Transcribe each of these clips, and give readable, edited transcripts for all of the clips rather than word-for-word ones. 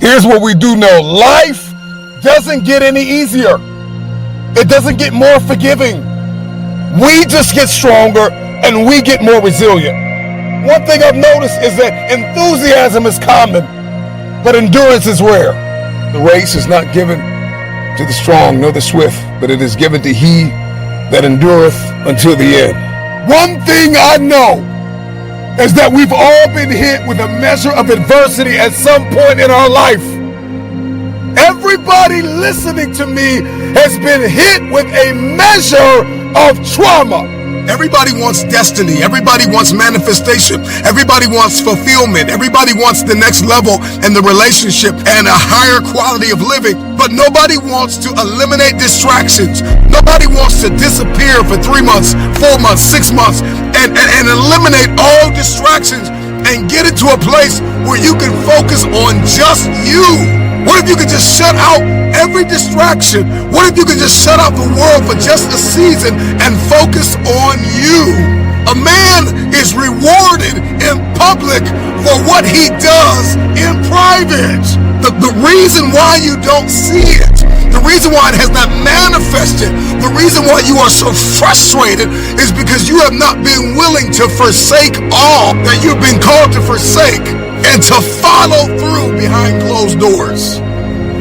Here's what we do know. Life doesn't get any easier. It doesn't get more forgiving. We just get stronger and we get more resilient. One thing I've noticed is that enthusiasm is common, but endurance is rare. The race is not given to the strong nor the swift, but it is given to he that endureth until the end. One thing I know is that we've all been hit with a measure of adversity at some point in our life. Everybody listening to me has been hit with a measure of trauma. Everybody wants destiny. Everybody wants manifestation. Everybody wants fulfillment. Everybody wants the next level in the relationship and a higher quality of living. But nobody wants to eliminate distractions. Nobody wants to disappear for 3 months, 4 months, 6 months and eliminate all distractions and get into a place where you can focus on just you. What if you could just shut out every distraction? What if you could just shut out the world for just a season and focus on you? A man is rewarded in public for what he does in private. The reason why you don't see it, the reason why it has not manifested, the reason why you are so frustrated is because you have not been willing to forsake all that you've been called to forsake and to follow through behind closed doors.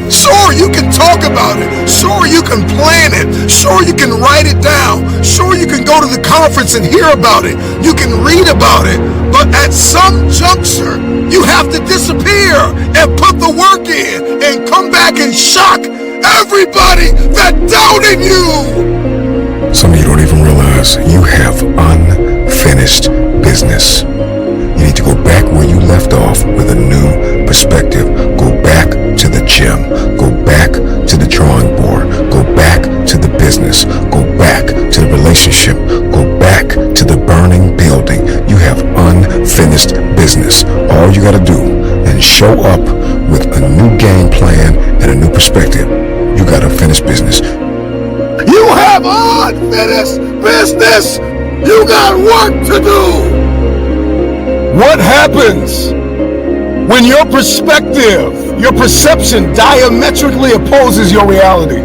Sure, you can talk about it. Sure, you can plan it. Sure, you can write it down. Sure, you can go to the conference and hear about it. You can read about it. But at some juncture, you have to disappear and put the work in and come back and shock everybody that doubted you. Some of you don't even realize you have unfinished business. You need to go back where you left off with a new perspective. Go back to the gym. Go back to the drawing board. Go back to the business. Go back to the relationship. Go back to the burning building. You have unfinished business. All you got to do is show up with a new game plan and a new perspective. You got unfinished business. You have unfinished business. You got work to do. What happens when your perspective, your perception diametrically opposes your reality?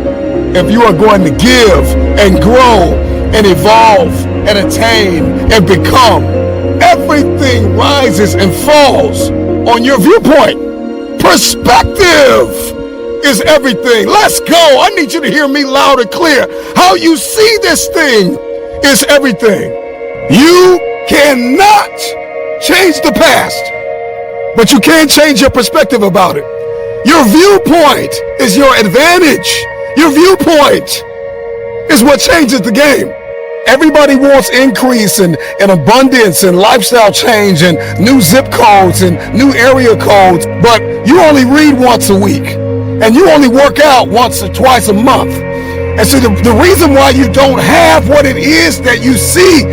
If you are going to give and grow and evolve and attain and become, everything rises and falls on your viewpoint. Perspective is everything. Let's go. I need you to hear me loud and clear. How you see this thing is everything. You cannot change the past, but you can change your perspective about it. Your viewpoint is your advantage. Your viewpoint is what changes the game. Everybody wants increase and abundance and lifestyle change and new zip codes and new area codes, but you only read once a week and you only work out once or twice a month. And so the reason why you don't have what it is that you see,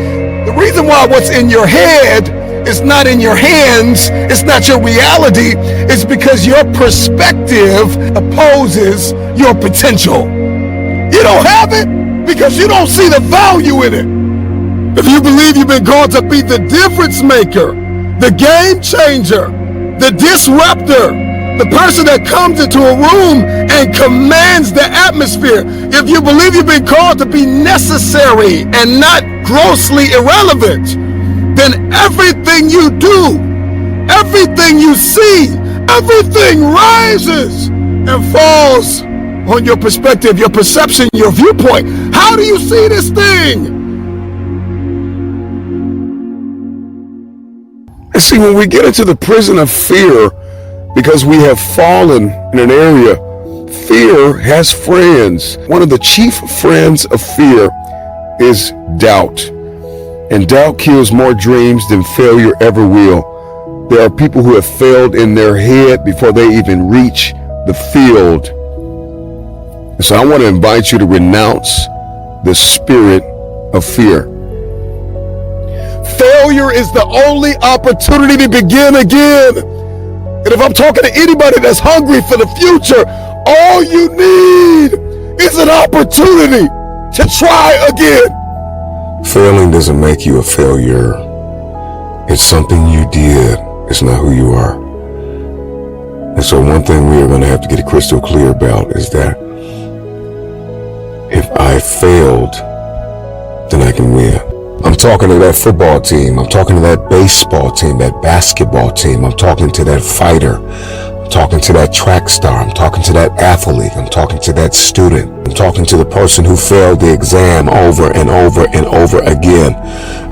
the reason why what's in your head is not in your hands, it's not your reality, it's because your perspective opposes your potential. You don't have it because you don't see the value in it. If you believe you've been called to be the difference maker, the game changer, the disruptor, the person that comes into a room and commands the atmosphere, if you believe you've been called to be necessary and not grossly irrelevant, then everything you do, everything you see, everything rises and falls on your perspective, your perception, your viewpoint. How do you see this thing? And see, when we get into the prison of fear, because we have fallen in an area, fear has friends. One of the chief friends of fear is doubt. And doubt kills more dreams than failure ever will. There are people who have failed in their head before they even reach the field. And so I want to invite you to renounce the spirit of fear. Failure is the only opportunity to begin again. And if I'm talking to anybody that's hungry for the future, all you need is an opportunity to try again. Failing doesn't make you a failure. It's something you did. It's not who you are. And so one thing we are going to have to get crystal clear about is that if I failed, then I can win. I'm talking to that football team. I'm talking to that baseball team, that basketball team. I'm talking to that fighter. I'm talking to that track star. I'm talking to that athlete. I'm talking to that student. I'm talking to the person who failed the exam over and over and over again.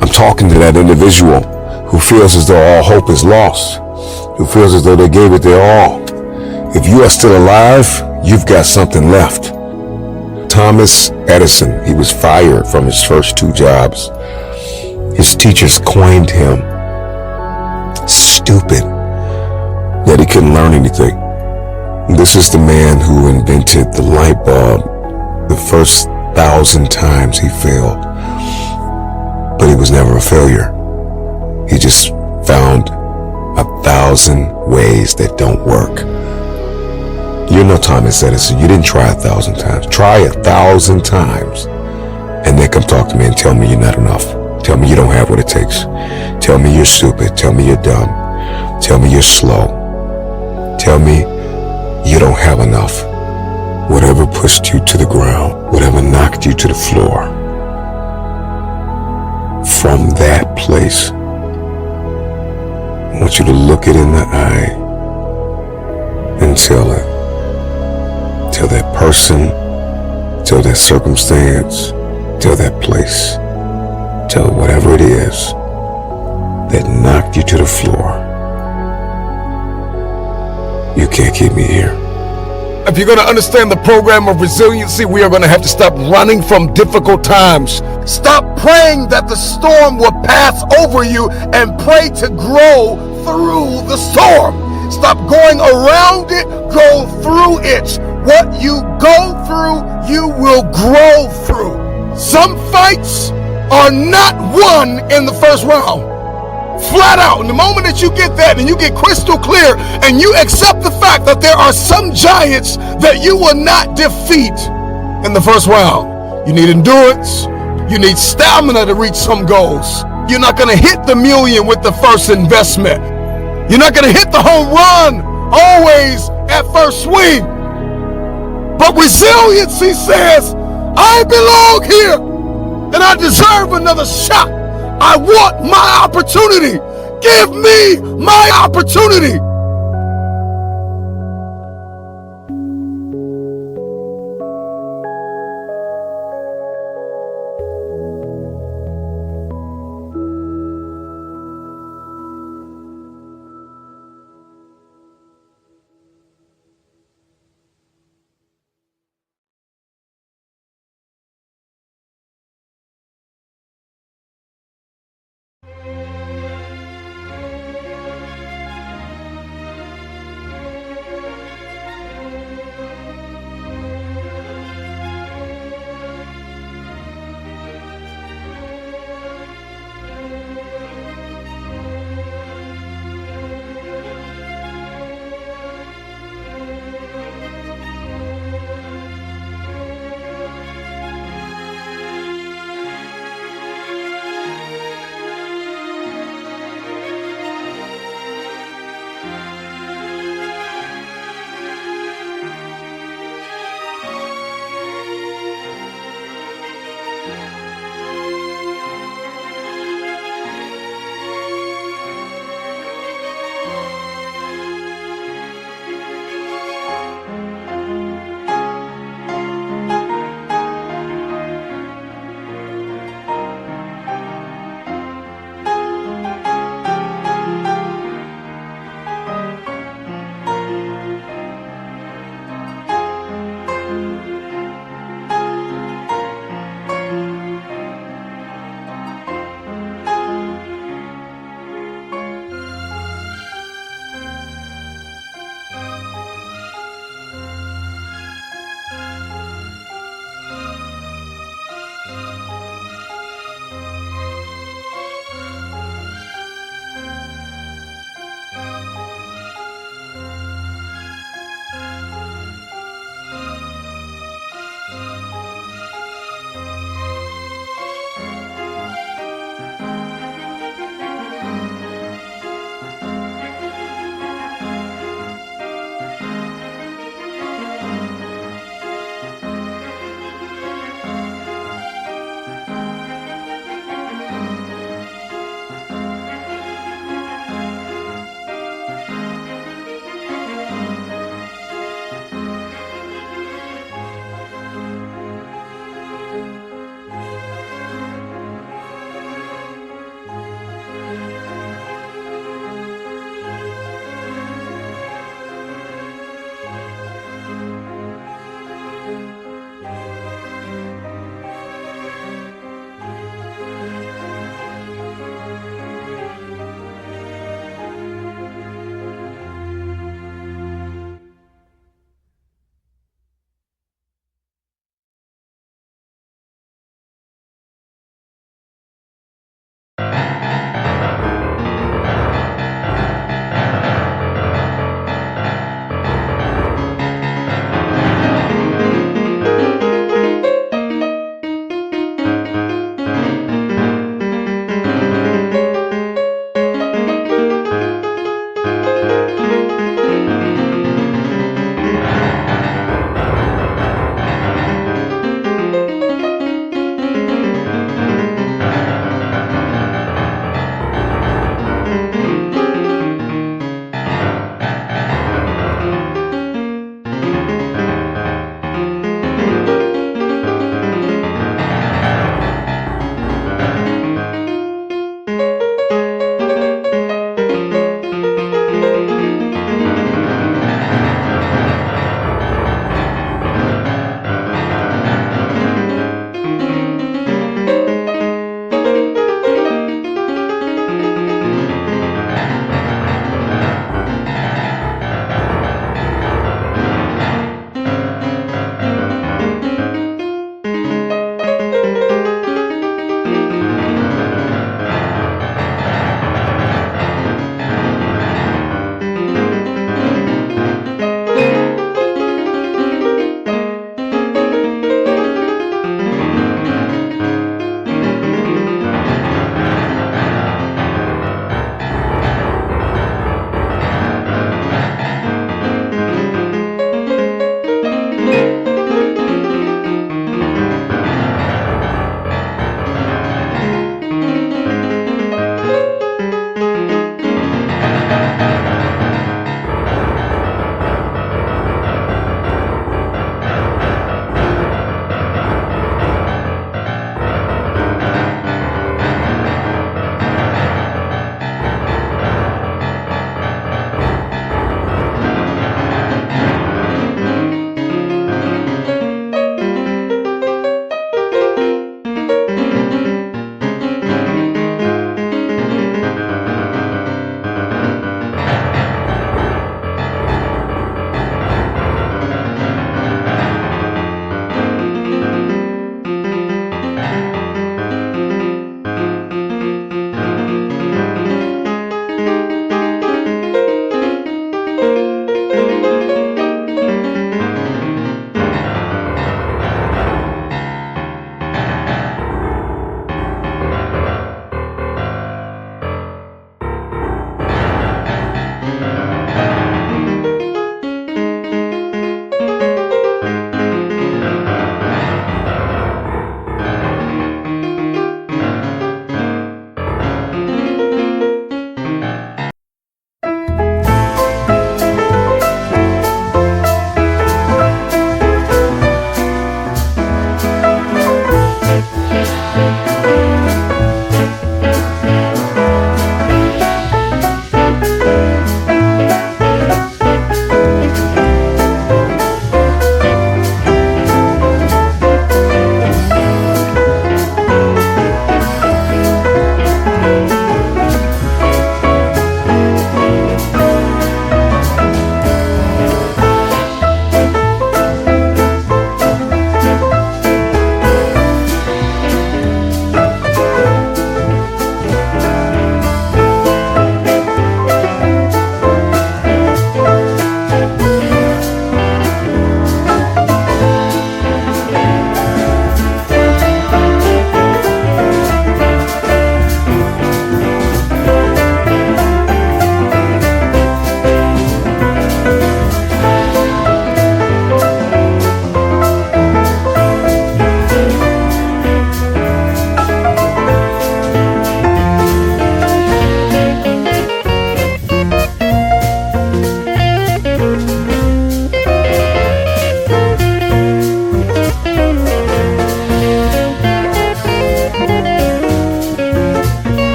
I'm talking to that individual who feels as though all hope is lost, who feels as though they gave it their all. If you are still alive, you've got something left. Thomas Edison, he was fired from his first 2 jobs. His teachers coined him stupid, that he couldn't learn anything. This is the man who invented the light bulb. The first 1,000 times he failed, but he was never a failure. He just found 1,000 ways that don't work. You're no Thomas Edison. You didn't try 1,000 times. Try 1,000 times and then come talk to me and tell me you're not enough. Tell me you don't have what it takes. Tell me you're stupid. Tell me you're dumb. Tell me you're slow. Tell me you don't have enough. Whatever pushed you to the ground, whatever knocked you to the floor, from that place, I want you to look it in the eye and tell it. Tell that person, tell that circumstance, tell that place, tell whatever it is that knocked you to the floor. You can't keep me here. If you're going to understand the program of resiliency, we are going to have to stop running from difficult times. Stop praying that the storm will pass over you and pray to grow through the storm. Stop going around it, go through it. What you go through, you will grow through. Some fights are not won in the first round. Flat out. And the moment that you get that and you get crystal clear and you accept the fact that there are some giants that you will not defeat in the first round. You need endurance. You need stamina to reach some goals. You're not going to hit the million with the first investment. You're not going to hit the home run always at first swing. But resiliency says, I belong here and I deserve another shot. I want my opportunity. Give me my opportunity.